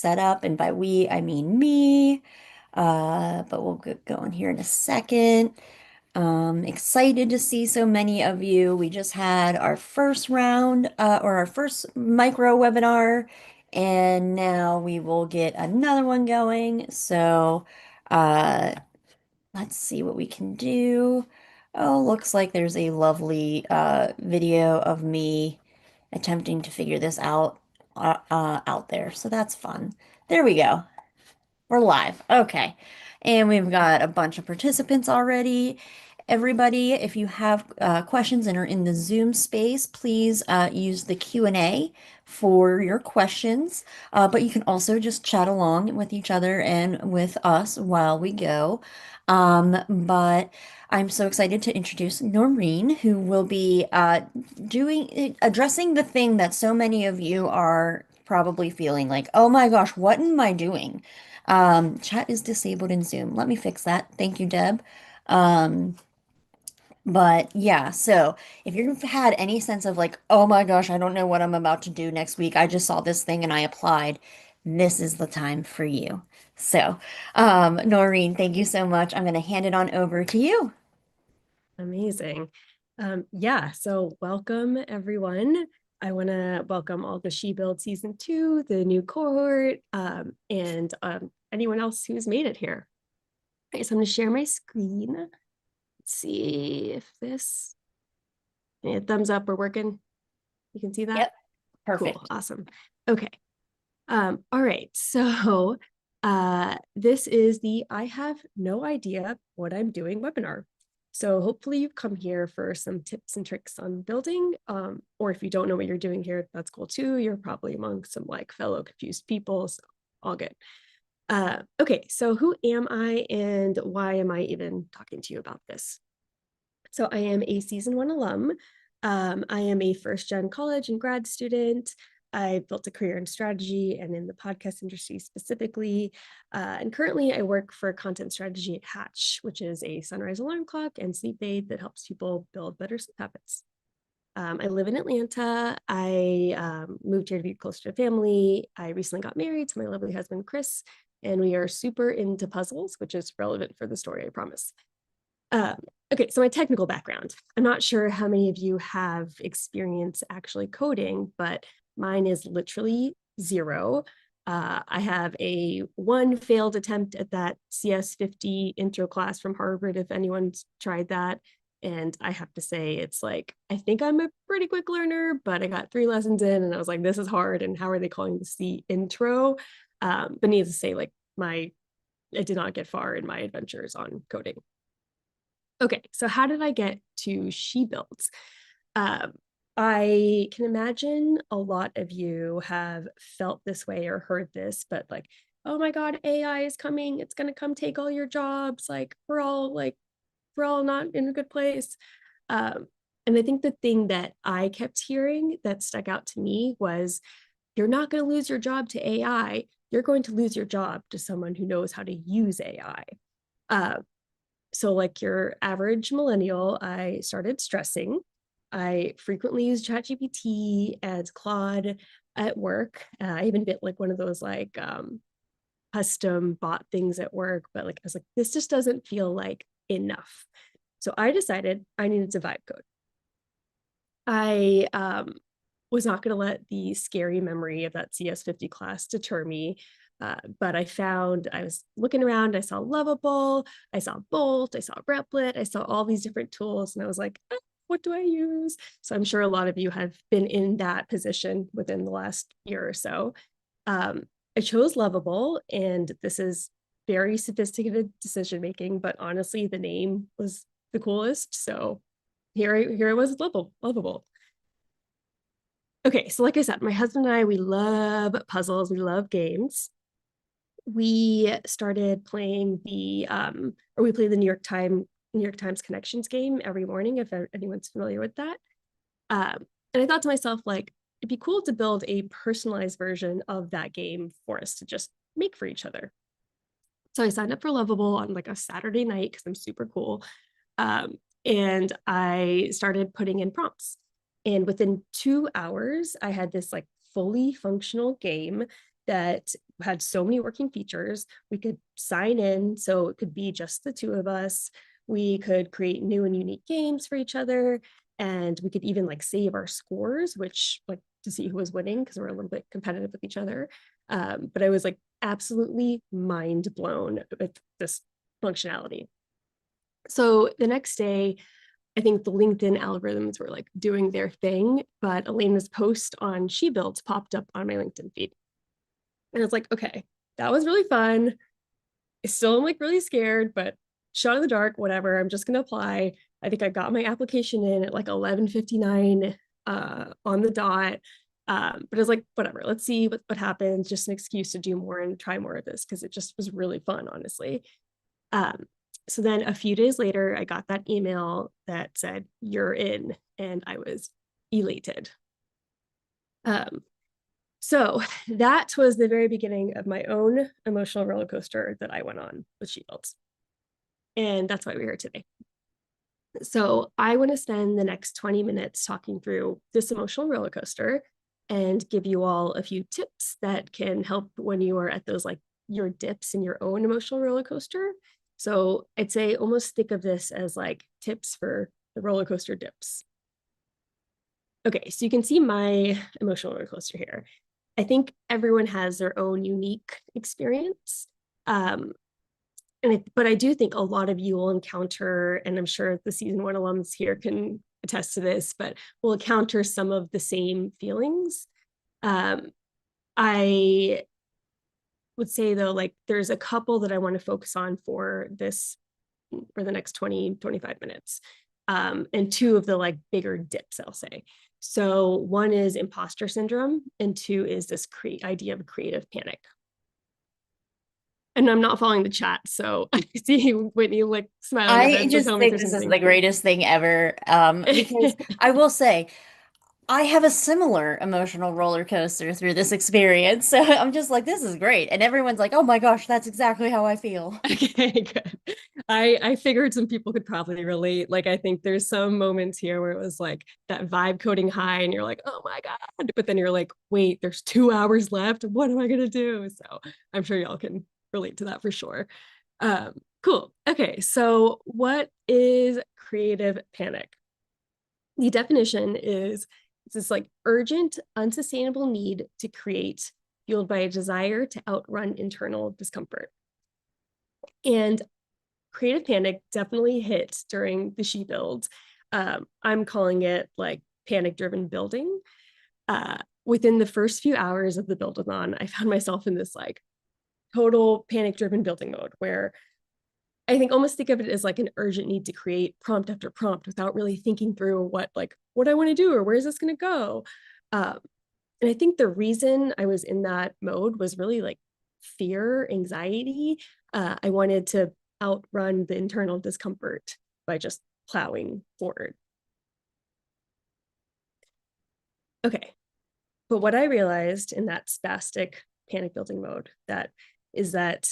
set up, and by we, I mean me. But we'll get going here in a second. Excited to see so many of you. We just had our first round, or our first micro webinar, and now we will get another one going. So, uh, let's see what we can do. Oh, looks like there's a lovely video of me attempting to figure this out there. So that's fun. There we go. We're live. Okay. And we've got a bunch of participants already. Everybody, if you have questions and are in the Zoom space, please use the Q&A for your questions. But you can also just chat along with each other and with us while we go. But I'm so excited to introduce Noreen, who will be addressing the thing that so many of you are probably feeling like, oh my gosh, what am I doing? Chat is disabled in Zoom. Let me fix that. Thank you, Deb. Um, but yeah, so if you've had any sense of like, oh my gosh, I don't know what I'm about to do next week, I just saw this thing and I applied, this is the time for you. So, Noreen, thank you so much. I'm going to hand it on over to you. Amazing. Yeah, so welcome everyone. I want to welcome all the She Build Season 2, the new cohort, and anyone else who's made it here. Okay, so I'm going to share my screen. Let's see if this, yeah, thumbs up, we're working. You can see that? Yep, Cool, perfect. awesome. Okay. All right, so this is the I have no idea what I'm doing webinar. So hopefully you've come here for some tips and tricks on building, or if you don't know what you're doing here, that's cool too. You're probably among some like fellow confused people, so all good. Okay, so who am I and why am I even talking to you about this? So I am a season 1 alum. I am a first gen college and grad student. I built a career in strategy and in the podcast industry specifically. And currently I work for content strategy at Hatch, which is a sunrise alarm clock and sleep aid that helps people build better sleep habits. I live in Atlanta. I moved here to be closer to family. I recently got married to my lovely husband, Chris, and we are super into puzzles, which is relevant for the story, I promise. Um, okay, so my technical background. I'm not sure how many of you have experience actually coding, but mine is literally zero. I have a one failed attempt at that CS50 intro class from Harvard, if anyone's tried that. And I have to say, it's like, I think I'm a pretty quick learner, but I got 3 lessons in and I was like, this is hard. And how are they calling this the intro? But needless to say, like I did not get far in my adventures on coding. Okay, so how did I get to She Builds? I can imagine a lot of you have felt this way or heard this, but like, oh my God, AI is coming. It's going to come take all your jobs. We're all not in a good place. Um, and I think the thing that I kept hearing that stuck out to me was, you're not going to lose your job to AI. You're going to lose your job to someone who knows how to use AI. So like your average millennial, I started stressing. I frequently use ChatGPT and Claude at work. I even did like one of those like custom bot things at work, but like I was like, this just doesn't feel like enough. So I decided I needed to vibe code. I was not going to let the scary memory of that CS50 class deter me. But I was looking around, I saw Lovable, I saw Bolt, I saw Replit, I saw all these different tools, and I was like, what do I use? So I'm sure a lot of you have been in that position within the last year or so. I chose Lovable, and this is very sophisticated decision making, but honestly, the name was the coolest. So here I was, Lovable. Okay, so like I said, my husband and I, we love puzzles, we love games. We started playing we play the New York Times Connections game every morning, if anyone's familiar with that. And I thought to myself, like, it'd be cool to build a personalized version of that game for us to just make for each other. So I signed up for Lovable on like a Saturday night because I'm super cool. And I started putting in prompts. And within 2 hours, I had this like fully functional game that had so many working features. We could sign in, so it could be just the two of us. We could create new and unique games for each other, and we could even like save our scores, which like to see who was winning because we're a little bit competitive with each other. But I was like absolutely mind blown with this functionality. So the next day, I think the LinkedIn algorithms were like doing their thing, but Elena's post on She Builds popped up on my LinkedIn feed. And it's like, okay, that was really fun. I still am like really scared, but shot in the dark, whatever. I'm just gonna apply. I think I got my application in at like 11:59 on the dot. But it's like, whatever, let's see what happens. Just an excuse to do more and try more of this because it just was really fun, honestly. Um, so then a few days later, I got that email that said, "You're in," and I was elated. Um, so that was the very beginning of my own emotional roller coaster that I went on with Shields. And that's why we're here today. So I want to spend the next 20 minutes talking through this emotional roller coaster and give you all a few tips that can help when you are at those like your dips in your own emotional roller coaster. So I'd say almost think of this as like tips for the roller coaster dips. Okay, so you can see my emotional roller coaster here. I think everyone has their own unique experience. Um, but I do think a lot of you will encounter, and I'm sure the season one alums here can attest to this, but will encounter some of the same feelings. Um, I would say though, like there's a couple that I want to focus on for this for the next 20, 25 minutes. And two of the like bigger dips, I'll say. So one is imposter syndrome, and two is this idea of creative panic. And I'm not following the chat, so I see Whitney like smiling her I head. So just tell me if think there's this is the anything. greatest thing ever. Because I will say, I have a similar emotional roller coaster through this experience. So I'm just like, this is great. And everyone's like, oh my gosh, that's exactly how I feel. Okay, good. I figured some people could probably relate. Like I think there's some moments here where it was like that vibe coding high, and you're like, oh my God. But then you're like, wait, there's 2 hours left. What am I gonna do? So I'm sure y'all can relate to that for sure. Cool. Okay, so what is creative panic? The definition is it's this like urgent, unsustainable need to create, fueled by a desire to outrun internal discomfort. And creative panic definitely hit during the She Builds. I'm calling it like panic driven building. Within the first few hours of the buildathon, I found myself in this like total panic driven building mode where I think almost think of it as like an urgent need to create prompt after prompt without really thinking through what I want to do or where is this going to go. Um, and I think the reason I was in that mode was really like fear, anxiety. I wanted to outrun the internal discomfort by just plowing forward. Okay. But what I realized in that spastic panic building mode that is that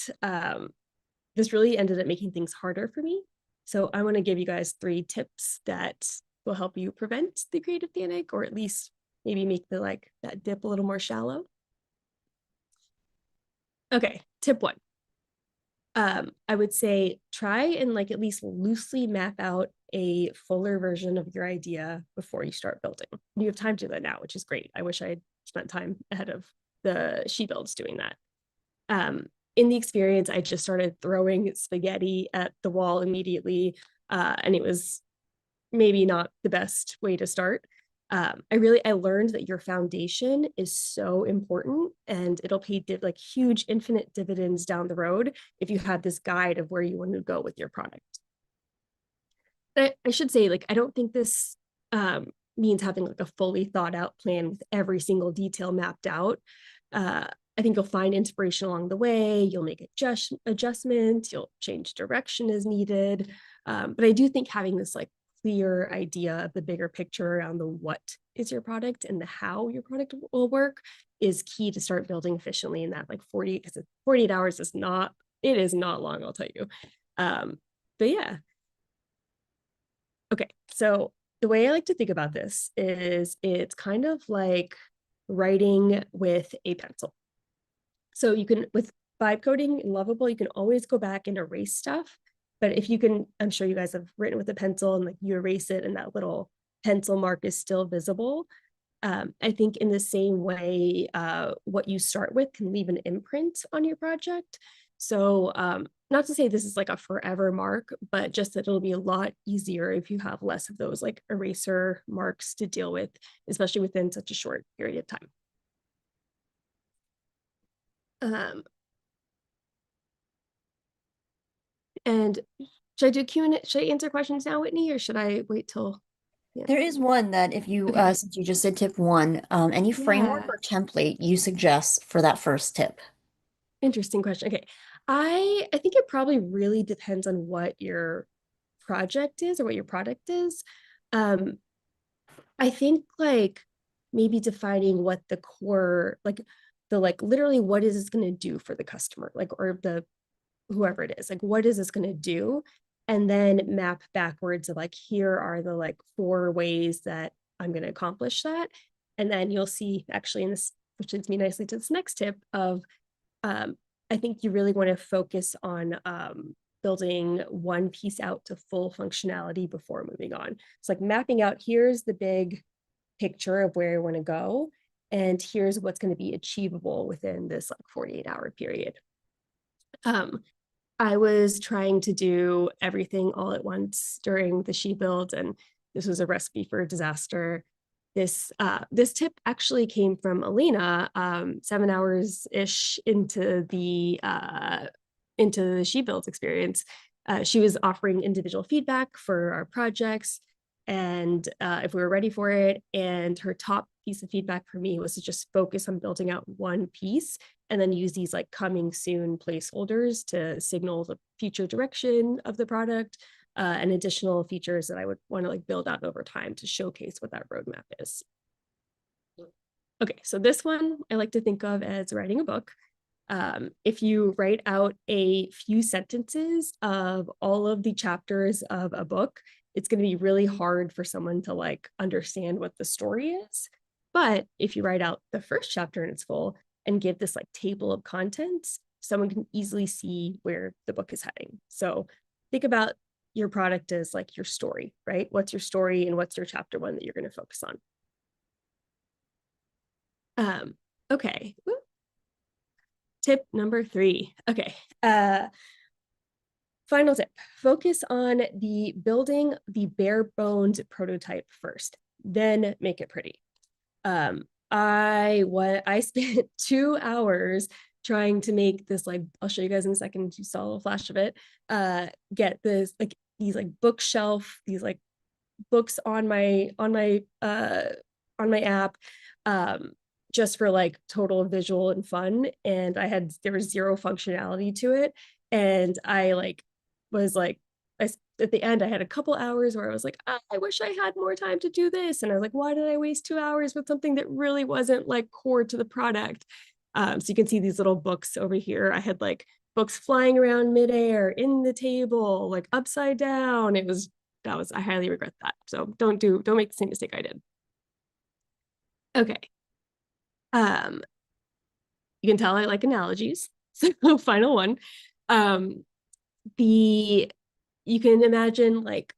this really ended up making things harder for me. So I want to give you guys 3 tips that will help you prevent the creative panic, or at least maybe make the like that dip a little more shallow. Okay, tip 1. I would say try and like at least loosely map out a fuller version of your idea before you start building. You have time to do that now, which is great. I wish I had spent time ahead of the She Builds doing that. In the experience, I just started throwing spaghetti at the wall immediately, and it was maybe not the best way to start. I learned that your foundation is so important, and it'll pay like huge infinite dividends down the road if you have this guide of where you want to go with your product. I should say, like, I don't think this means having like a fully thought out plan with every single detail mapped out. I think you'll find inspiration along the way. You'll make adjustments. You'll change direction as needed. But I do think having this like clear idea of the bigger picture around the what is your product and the how your product will work is key to start building efficiently in that like 40, because 48 hours is not, it is not long, I'll tell you. But yeah. Okay. So the way I like to think about this is it's kind of like writing with a pencil. So you can, with vibe coding and Lovable, you can always go back and erase stuff. But if you can, I'm sure you guys have written with a pencil and like you erase it and that little pencil mark is still visible. I think in the same way, what you start with can leave an imprint on your project. So not to say this is like a forever mark, but just that it'll be a lot easier if you have less of those like eraser marks to deal with, especially within such a short period of time. Um, and should I do Q&A? Should I answer questions now, Whitney, or should I wait till the end? There is one that if you, Okay. since you just said tip one, any framework Yeah. or template you suggest for that first tip? Interesting question. Okay. I think it probably really depends on what your project is or what your product is. Um, I think like maybe defining what the core, like the like literally what is this going to do for the customer, like or the whoever it is, like what is this going to do? And then map backwards of like here are the like 4 ways that I'm going to accomplish that. And then you'll see actually in this, which leads me nicely to this next tip of um, I think you really want to focus on building one piece out to full functionality before moving on. It's like mapping out here's the big picture of where I want to go, and here's what's going to be achievable within this like 48-hour period. Um, I was trying to do everything all at once during the she build, and this was a recipe for disaster. This tip actually came from Alina 7 hours ish into the she build experience. She was offering individual feedback for our projects, and if we were ready for it. And her top piece of feedback for me was to just focus on building out one piece and then use these like coming soon placeholders to signal the future direction of the product and additional features that I would want to like build out over time to showcase what that roadmap is. Okay, so this one I like to think of as writing a book. If you write out a few sentences of all of the chapters of a book, it's going to be really hard for someone to like understand what the story is. But if you write out the first chapter in its full and give this like table of contents, someone can easily see where the book is heading. So think about your product as like your story, right? What's your story and what's your chapter one that you're going to focus on? Okay. Tip number 3. Okay. Final tip, focus on the building the bare bones prototype first, then make it pretty. I spent 2 hours trying to make this like I'll show you guys in a second. You saw a flash of it. Get this like these like bookshelf, these like books on my app, um, just for like total visual and fun. And there was zero functionality to it, and I like was like at the end I had a couple hours where I was like, oh, I wish I had more time to do this, and I was like, why did I waste 2 hours with something that really wasn't like core to the product? So you can see these little books over here. I had like books flying around midair in the table, like upside down. I highly regret that. So don't make the same mistake I did. Okay. Um, you can tell I like analogies. So final one. Um, the you can imagine like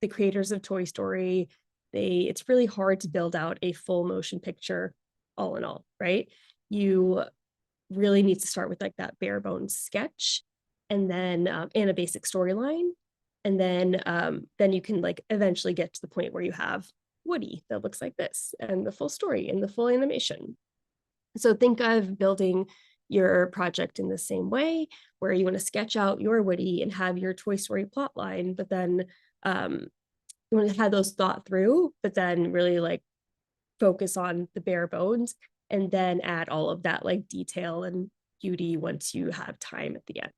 the creators of Toy Story, it's really hard to build out a full motion picture all in all, right? You really need to start with like that bare bones sketch and then and a basic storyline. And then you can like eventually get to the point where you have Woody that looks like this and the full story and the full animation. So think of building your project in the same way, where you want to sketch out your Woody and have your Toy Story plot line, but then um, you want to have those thought through, but then really like focus on the bare bones and then add all of that like detail and beauty once you have time at the end.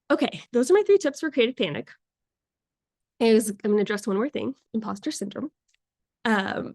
Okay, those are my 3 tips for creative panic. I'm going to address one more thing, imposter syndrome. Um,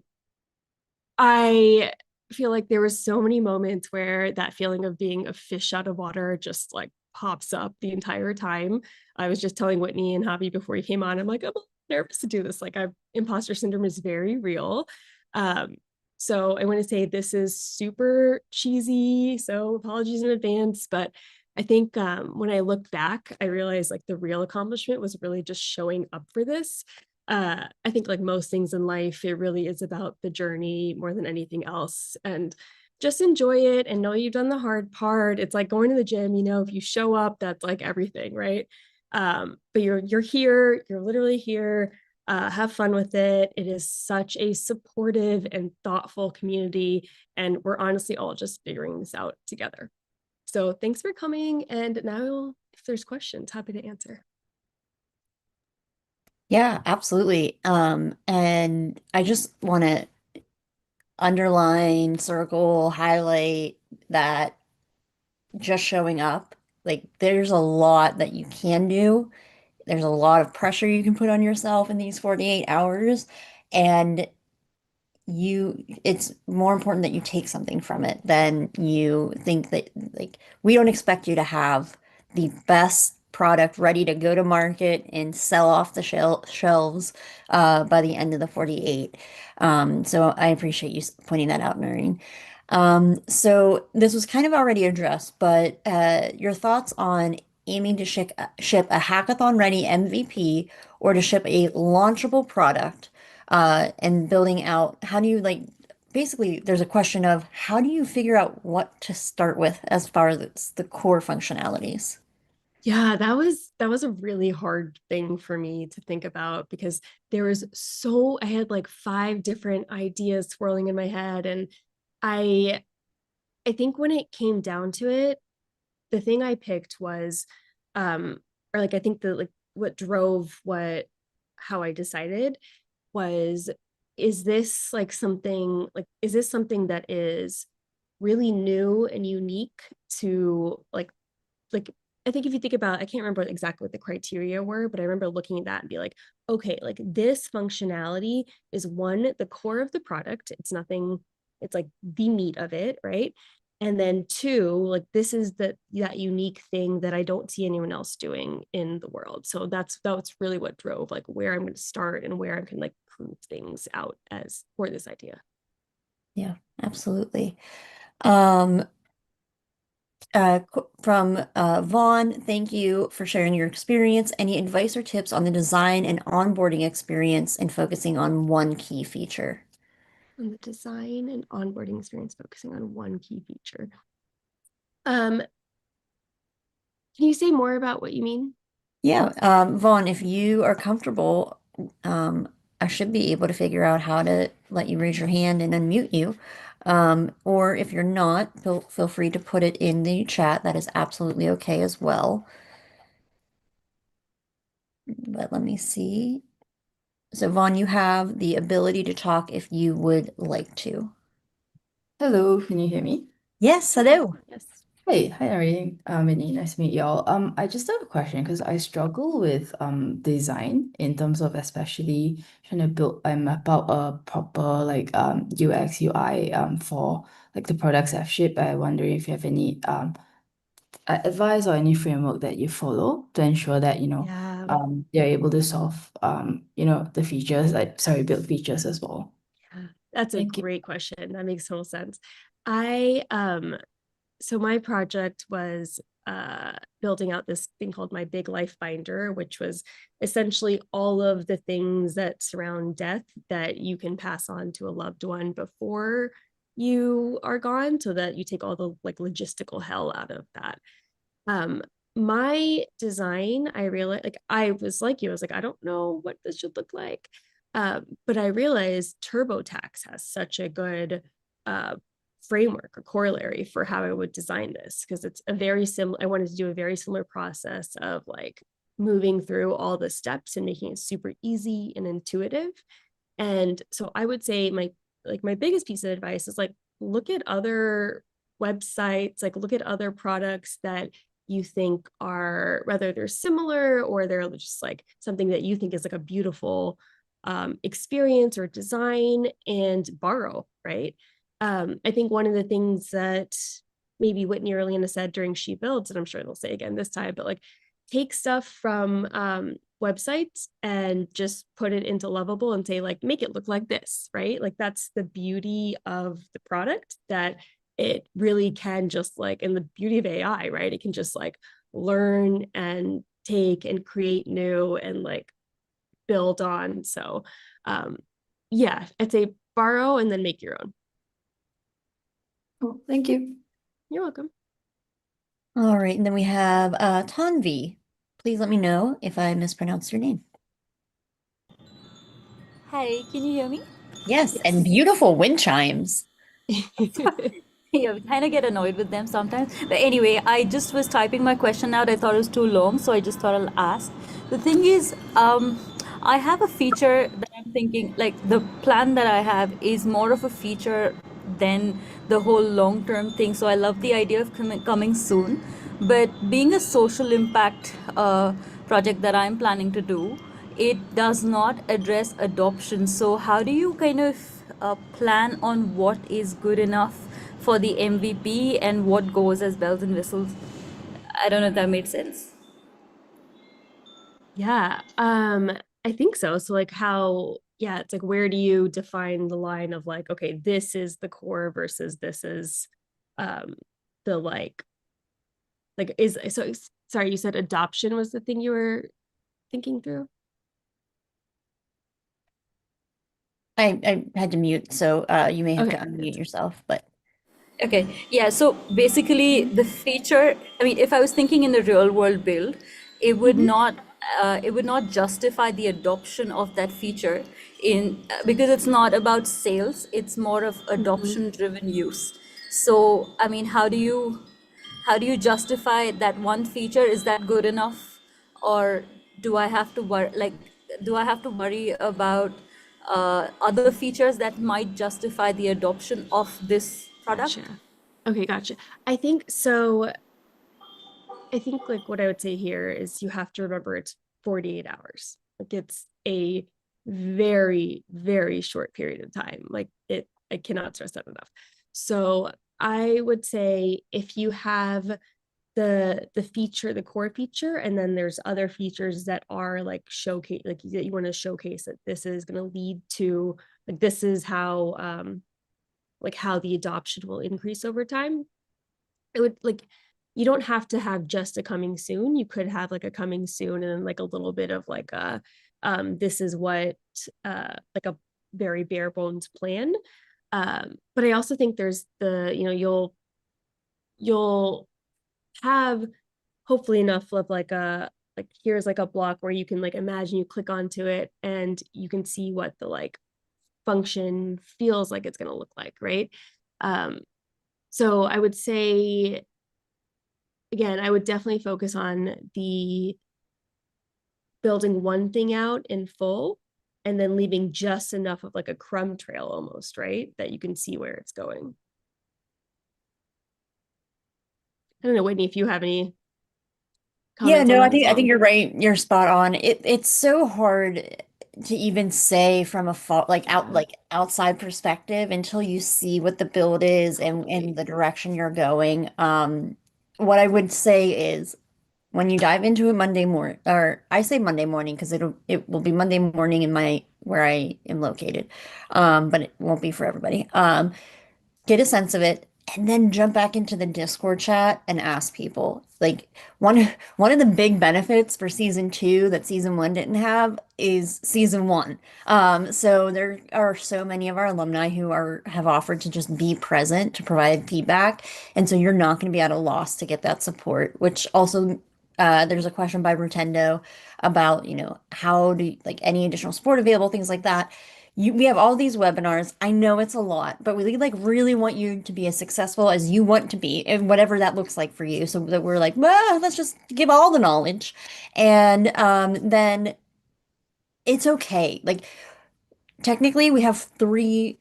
I feel like there was so many moments where that feeling of being a fish out of water just like pops up the entire time. I was just telling Whitney and Javi before he came on, I'm like, I'm nervous to do this. Like, imposter syndrome is very real. Um, So I want to say this is super cheesy, so apologies in advance, but I think when I look back, I realized like the real accomplishment was really just showing up for this. I think like most things in life, it really is about the journey more than anything else. And just enjoy it and know you've done the hard part. It's like going to the gym, you know, if you show up, that's like everything, right? But you're here, you're literally here. Have fun with it. It is such a supportive and thoughtful community, and we're honestly all just figuring this out together. So thanks for coming. And now, if there's questions, happy to answer. Yeah, absolutely. And I just want to underline, circle, highlight that just showing up, like there's a lot that you can do. There's a lot of pressure you can put on yourself in these 48 hours. And it's more important that you take something from it than you think that, like, we don't expect you to have the best product ready to go to market and sell off the shelves by the end of the 48. So I appreciate you pointing that out, Noreen. So this was kind of already addressed, but your thoughts on aiming to ship a hackathon ready MVP or to ship a launchable product, and building out, how do you like, basically there's a question of how do you figure out what to start with as far as the core functionalities? Yeah, that was a really hard thing for me to think about because there was so I had like five different ideas swirling in my head, and I I think when it came down to it, the thing I picked was or like I think the like what drove what how I decided was, is this something that is really new and unique to like I think if you think about, I can't remember exactly what the criteria were, but I remember looking at that and be like, okay, like this functionality is one, the core of the product. It's nothing, it's like the meat of it, right? And then two, like this is that unique thing that I don't see anyone else doing in the world. So that's really what drove like where I'm going to start and where I can like prove things out as for this idea. Yeah, absolutely. Um, from Vaughn, thank you for sharing your experience. Any advice or tips on the design and onboarding experience and focusing on one key feature? On the design and onboarding experience, focusing on one key feature. Um, Can you say more about what you mean? Yeah, Vaughn, if you are comfortable, um, I should be able to figure out how to let you raise your hand and unmute you. Or if you're not, feel free to put it in the chat. That is absolutely okay as well. But let me see. So, Vaughn, you have the ability to talk if you would like to. Hello, can you hear me? Yes, Yeah, hello. yes. Hey, hi Noreen. Vinny, nice to meet y'all. I just have a question because I struggle with design in terms of especially trying to build map out a proper like UX UI for like the products I've shipped. I wonder if you have any advice or any framework that you follow to ensure that Yeah, you're able to solve the features, like sorry, build features as well. yeah. That's a Thank you. great question. That makes total sense. I so my project was building out this thing called my big life binder, which was essentially all of the things that surround death that you can pass on to a loved one before you are gone, so that you take all the like logistical hell out of that. Um, my design, I realized, like, I was like you, I was like, I don't know what this should look like. But I realized TurboTax has such a good uh, framework or corollary for how I would design this, because it's a very similar, I wanted to do a very similar process of like moving through all the steps and making it super easy and intuitive. And so I would say my biggest piece of advice is like look at other websites, like look at other products that you think are, whether they're similar or they're just like something that you think is like a beautiful experience or design, and borrow, right? I think one of the things that maybe Whitney or Alladina said during She Builds, and I'm sure they'll say again this time, but like take stuff from websites and just put it into Lovable and say like make it look like this, right? Like that's the beauty of the product, that it really can just like, and the beauty of AI, right? It can just like learn and take and create new and like build on. So um yeah, I'd say borrow and then make your own. Cool. Thank you. You're welcome. All right, and then we have Tanvi. Please let me know if I mispronounced your name. Hi, can you hear me? Yes, and Yes. beautiful wind chimes. Yeah, we kind of get annoyed with them sometimes. But anyway, I just was typing my question out. I thought it was too long, so I just thought I'll ask. The thing is, I have a feature that I'm thinking, like the plan that I have is more of a feature than the whole long-term thing. So I love the idea of coming soon. But being a social impact project that I'm planning to do, it does not address adoption. So how do you kind of plan on what is good enough for the MVP and what goes as bells and whistles? I don't know if that made sense. Yeah, I think so. So like how, yeah, it's like where do you define the line of like, okay, this is the core versus this is um the like is so sorry, you said adoption was the thing you were thinking through? I had to mute, so you may have to Okay, unmute that's yourself, but Okay, yeah, so basically the feature, I mean, if I was thinking in the real world build, it would mm-hmm, not it would not justify the adoption of that feature in because it's not about sales, it's more of mm-hmm. adoption driven use. So, I mean, how do you justify that one feature? Is that good enough? Or do I have to worry about other features that might justify the adoption of this product? Gotcha. Okay, gotcha. I think so. I think like what I would say here is you have to remember it's 48 hours. Like it's a very, very short period of time. Like I cannot stress that enough. So I would say if you have the feature, the core feature, and then there's other features that are like showcase, like that you want to showcase that this is going to lead to like this is how the adoption will increase over time. It would like you don't have to have just a coming soon. You could have like a coming soon and then like a little bit of like a this is what like a very bare bones plan. But I also think there's the, you'll have hopefully enough of like a like here's like a block where you can like imagine you click onto it and you can see what the like function feels like it's going to look like, right? um so I would say again, I would definitely focus on the building one thing out in full and then leaving just enough of like a crumb trail almost, right? That you can see where it's going. I don't know, Whitney, if you have any yeah, comments on no, I that as think I think well. you're right. You're spot on. It's so hard to even say from a Yeah, outside perspective until you see what the build is and totally. the direction you're going. What I would say is when you dive into it Monday morning, or I say Monday morning because it will be Monday morning in my where I am located, but it won't be for everybody. Get a sense of it, and then jump back into the Discord chat and ask people. Like one of the big benefits for season two that season one didn't have is season one. So there are so many of our alumni who have offered to just be present to provide feedback, and so you're not going to be at a loss to get that support. Which also, there's a question by Rotendo about, how do like any additional support available, things like that. We have all these webinars. I know it's a lot, but we like really want you to be as successful as you want to be, and whatever that looks like for you. So that we're like, well, let's just give all the knowledge, and then it's okay. Like technically, we have three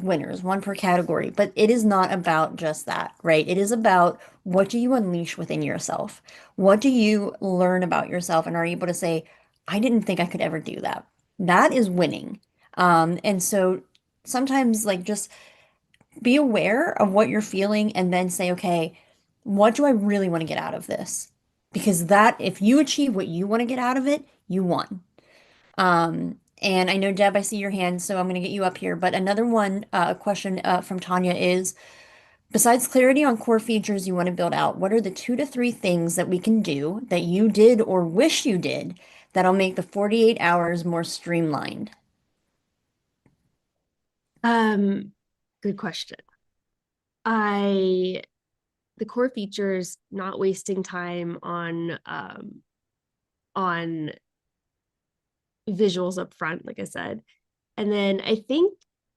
winners, one per category, but it is not about just that, right? It is about what do you unleash within yourself? What do you learn about yourself and are able to say, I didn't think I could ever do that. That is winning. And so sometimes just be aware of what you're feeling and then say, okay, what do I really want to get out of this? because that, if you achieve what you want to get out of it, you won. And I know, Deb, I see your hand, so I'm going to get you up here. But another one, question from Tanya is, besides clarity on core features you want to build out, what are the 2 to 3 things that we can do that you did or wish you did that'll make the 48 hours more streamlined? Good question. The core features, not wasting time on visuals up front, like I said. And then I think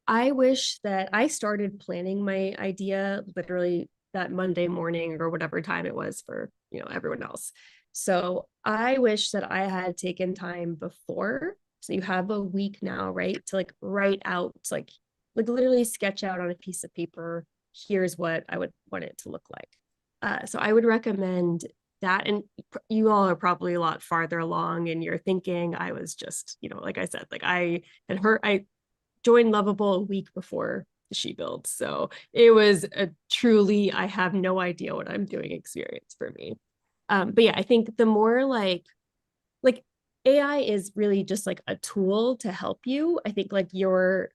I wish that I started planning my idea literally that Monday morning or whatever time it was for, everyone else. So I wish that I had taken time before. So you have a week now, right? To like write out, like literally sketch out on a piece of paper, here's what I would want it to look like. So I would recommend that. And you all are probably a lot farther along in your thinking. I was just, like I said, like I joined Lovable a week before the She Build. So it was a truly, I have no idea what I'm doing experience for me. But yeah, I think the more like AI is really just like a tool to help you. I think like your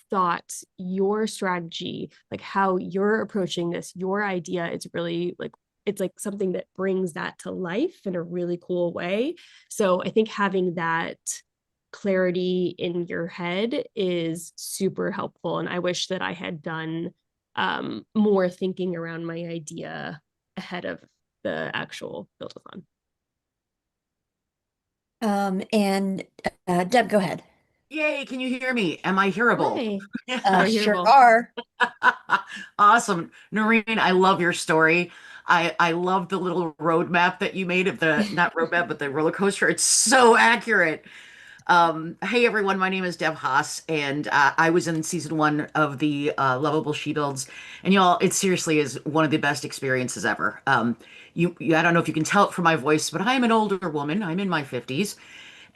thoughts, your strategy, like how you're approaching this, your idea is really like, it's like something that brings that to life in a really cool way. So I think having that clarity in your head is super helpful. And I wish that I had done more thinking around my idea ahead of the actual build-a-thon. And Deb, go ahead. Yay, can you hear me? Am I hearable? Hi. You are Sure hearable. are. Awesome. Noreen, I love your story. I love the little roadmap that you made of the, not roadmap, but the roller coaster. It's so accurate. Hey everyone, my name is Deb Haas, and I was in season 1 of the Lovable She Builds, and y'all, it seriously is one of the best experiences ever. I don't know if you can tell it from my voice, but I'm an older woman. I'm in my 50s,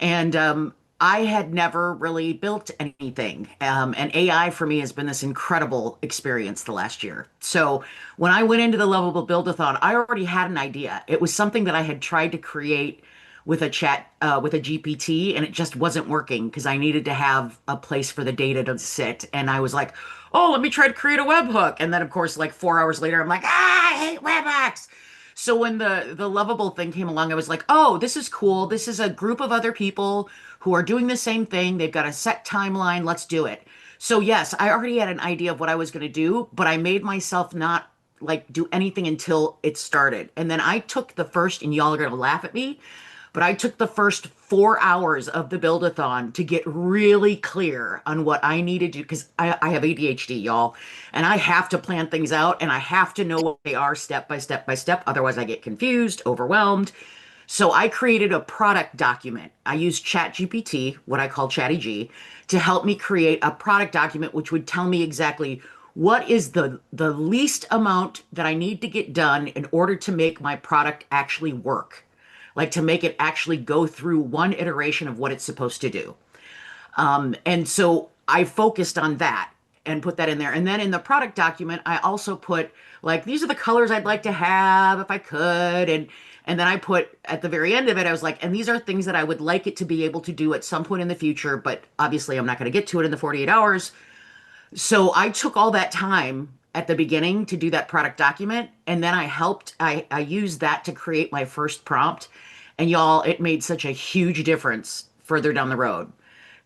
and I had never really built anything. And AI for me has been this incredible experience the last year. So when I went into the Lovable Build-a-thon, I already had an idea. It was something that I had tried to create with with a GPT, and it just wasn't working because I needed to have a place for the data to sit. And I was like, oh, let me try to create a webhook. And then, of course, like 4 hours later, I'm like, I hate webhooks. So when the lovable thing came along, I was like, oh, this is cool. This is a group of other people who are doing the same thing. They've got a set timeline. Let's do it. So yes, I already had an idea of what I was going to do, but I made myself not like do anything until it started. And then I took the first, and y'all are going to laugh at me, but I took the first 4 hours of the build-a-thon to get really clear on what I needed to, because I have ADHD, y'all, and I have to plan things out and I have to know what they are step by step by step. Otherwise, I get confused, overwhelmed. So I created a product document. I used ChatGPT, what I call Chatty G, to help me create a product document which would tell me exactly what is the least amount that I need to get done in order to make my product actually work, like to make it actually go through one iteration of what it's supposed to do. And so I focused on that and put that in there. And then in the product document, I also put like, these are the colors I'd like to have if I could. And then I put at the very end of it, I was like, and these are things that I would like it to be able to do at some point in the future, but obviously I'm not going to get to it in the 48 hours. So I took all that time at the beginning to do that product document, and then I used that to create my first prompt. And y'all, it made such a huge difference further down the road.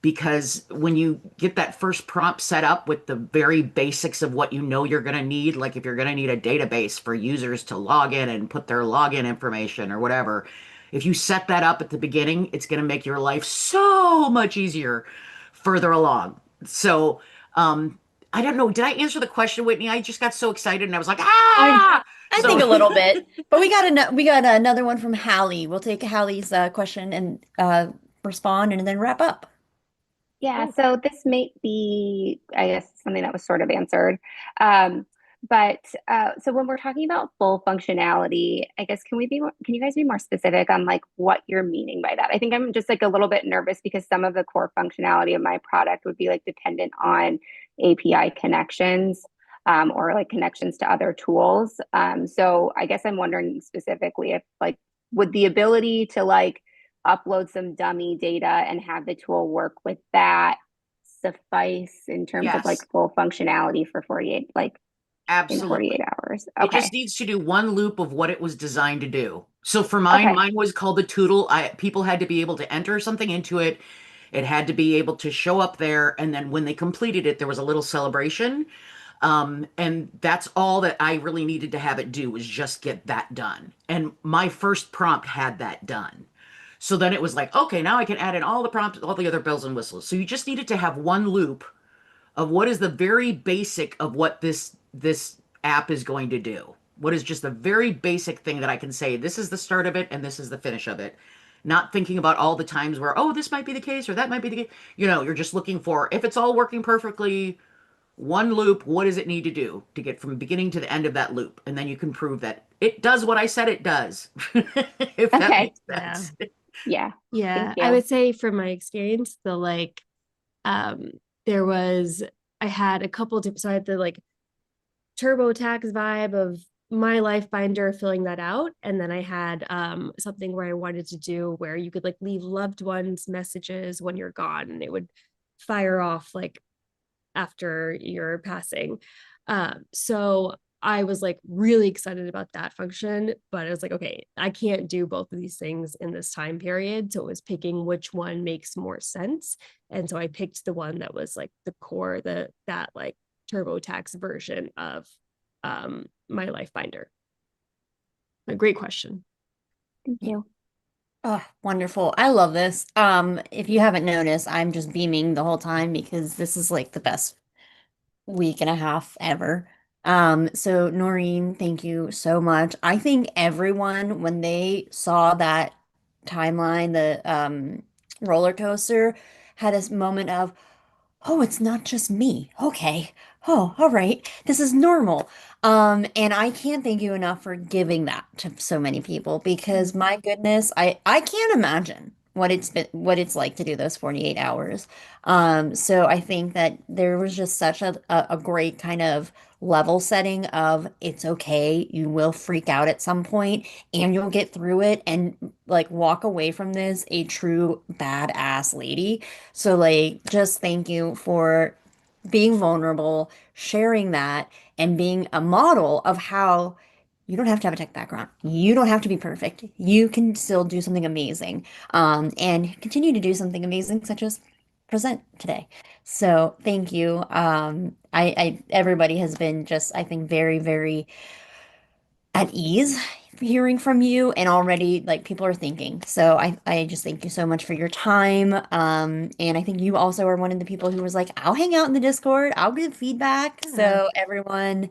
Because when you get that first prompt set up with the very basics of what you know you're going to need, like if you're going to need a database for users to log in and put their login information or whatever, if you set that up at the beginning, it's going to make your life so much easier further along. So, um, I don't know. Did I answer the question, Whitney? I just got so excited and I was like, I ah! I So think a little bit, but we got another one from Hallie. We'll take Hallie's question and respond and then wrap up. Yeah, Oh, so this may be, I guess, something that was sort of answered. Um, but so when we're talking about full functionality, I guess can you guys be more specific on like what you're meaning by that? I think I'm just like a little bit nervous because some of the core functionality of my product would be like dependent on API connections. or like connections to other tools. So I guess I'm wondering specifically if like would the ability to like upload some dummy data and have the tool work with that suffice in terms of like Yes, full functionality for 48, like in 48 absolutely. hours? It just Okay. needs to do one loop of what it was designed to do. So for mine, Okay. mine was called the Tootle. People had to be able to enter something into it. It had to be able to show up there, and then when they completed it, there was a little celebration. And that's all that I really needed to have it do was just get that done. And my first prompt had that done. So then it was like, okay, now I can add in all the prompts, all the other bells and whistles. So you just needed to have one loop of what is the very basic of what this app is going to do. What is just the very basic thing that I can say, this is the start of it and this is the finish of it. Not thinking about all the times where, oh, this might be the case or that might be the case. You're just looking for if it's all working perfectly, one loop, what does it need to do to get from beginning to the end of that loop? And then you can prove that it does what I said it does, if that Okay. makes Yeah. sense. Yeah. Thank Yeah. I you. would say from my experience, the like um there was I had a couple different, so I had the like TurboTax vibe of my life binder filling that out, and then I had something where I wanted to do where you could like leave loved ones messages when you're gone and it would fire off like after your passing. So I was like really excited about that function, but I was like, okay, I can't do both of these things in this time period. So it was picking which one makes more sense. And so I picked the one that was like the core, that like TurboTax version of my life binder. A great question. Thank Yeah. you. Oh, wonderful. I love this. If you haven't noticed, I'm just beaming the whole time because this is like the best week and a half ever. So Noreen, thank you so much. I think everyone, when they saw that timeline, the roller coaster, had this moment of, oh, it's not just me. Okay. Oh, all right. This is normal. And I can't thank you enough for giving that to so many people because my goodness, I can't imagine what it's like to do those 48 hours. So I think that there was just such a great kind of level setting of it's okay, you will freak out at some point and you'll get through it and like walk away from this a true badass lady. So, like, just thank you for being vulnerable, sharing that, and being a model of how you don't have to have a tech background. You don't have to be perfect. You can still do something amazing, and continue to do something amazing, such as present today. So, thank you. Everybody has been just, I think, very, very at ease hearing from you and already like people are thinking. So I just thank you so much for your time. And I think you also are one of the people who was like, I'll hang out in the Discord, I'll give feedback. Yeah. So everyone,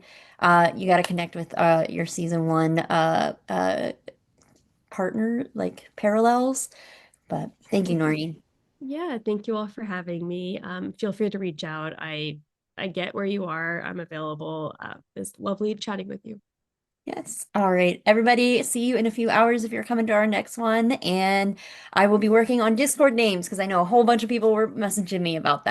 you got to connect with your season one partner, like parallels. But thank you, Noreen. Yeah, thank you all for having me. Feel free to reach out. I get where you are. I'm available. It's lovely chatting with you. Yes. All right. Everybody, see you in a few hours if you're coming to our next one. And I will be working on Discord names because I know a whole bunch of people were messaging me about that.